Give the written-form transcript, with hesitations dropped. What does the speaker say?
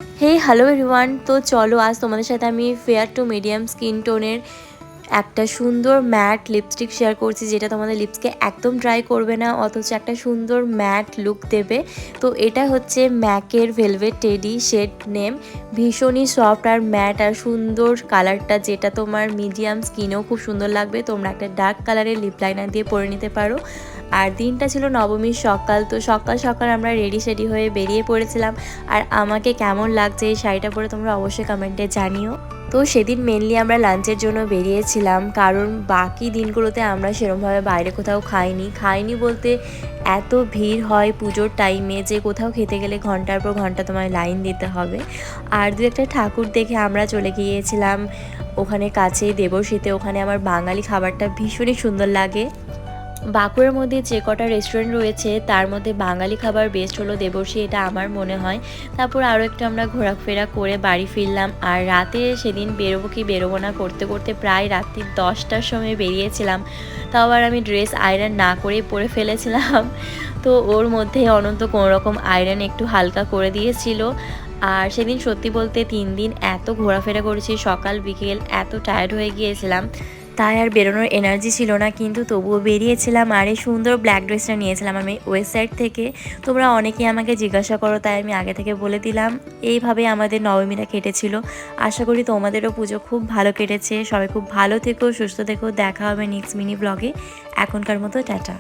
Hello everyone. তো চলো আজ তোমাদের সাথে আমি ফেয়ার টু মিডিয়াম স্কিন টোনের একটা সুন্দর ম্যাট লিপস্টিক শেয়ার করছি, যেটা তোমাদের লিপসকে একদম ড্রাই করবে না, অথচ একটা সুন্দর ম্যাট লুক দেবে। তো এটা হচ্ছে ম্যাকের ভেলভেট টেডি শেড নেম। ভীষণই সফট আর ম্যাট আর সুন্দর কালারটা, যেটা তোমার মিডিয়াম স্কিনেও খুব সুন্দর লাগবে। তোমরা একটা ডার্ক কালারের লিপ লাইনার দিয়ে পরে নিতে পারো। আর দিনটা ছিল নবমীর সকাল, তো সকাল সকাল আমরা রেডি হয়ে বেরিয়ে পড়েছিলাম। আর আমাকে কেমন লাগছে এই শাড়িটা পরে তোমরা অবশ্যই কমেন্টে জানিও। তো সেদিন মেনলি আমরা লাঞ্চের জন্য বেরিয়েছিলাম, কারণ বাকি দিনগুলোতে আমরা সেরকমভাবে বাইরে কোথাও খাইনি বলতে এত ভিড় হয় পুজোর টাইমে যে কোথাও খেতে গেলে ঘন্টার পর ঘন্টা তোমায় লাইন দিতে হবে। আর দু একটা ঠাকুর দেখে আমরা চলে গিয়েছিলাম ওখানে কাছেই দেবশীতে। ওখানে আমার বাঙালি খাবারটা ভীষণই সুন্দর লাগে। বাঁকুড়ার মধ্যে যে কটা রেস্টুরেন্ট রয়েছে তার মধ্যে বাঙালি খাবার বেস্ট হলো দেবর্ষী, এটা আমার মনে হয়। তারপর আরও একটু আমরা ঘোরাফেরা করে বাড়ি ফিরলাম। আর রাতে সেদিন বেরোবো কি বেরোবো না করতে করতে প্রায় রাত্রি 10টার সময় বেরিয়েছিলাম। তাও আবার আমি ড্রেস আয়রন না করেই পরে ফেলেছিলাম। তো ওর মধ্যে অনন্ত কোনোরকম আয়রন একটু হালকা করে দিয়েছিল। আর সেদিন সত্যি বলতে 3 দিন এত ঘোরাফেরা করেছি, সকাল বিকেল এত টায়ার্ড হয়ে গিয়েছিলাম, তাই আর বেরোনোর এনার্জি ছিল না, কিন্তু তবুও বেরিয়েছিলাম। আর এই সুন্দর ব্ল্যাক ড্রেসটা নিয়েছিলাম আমি ওয়েস্ট সাইড থেকে। তোমরা অনেকেই আমাকে জিজ্ঞাসা করো, তাই আমি আগে থেকে বলে দিলাম। এইভাবে আমাদের নবমীটা কেটেছিল। আশা করি তোমাদেরও পুজো খুব ভালো কেটেছে। সবাই খুব ভালো থেকো, সুস্থ থেকো। দেখা হবে নেক্সট মিনি ব্লগে। এখনকার মতো টাটা।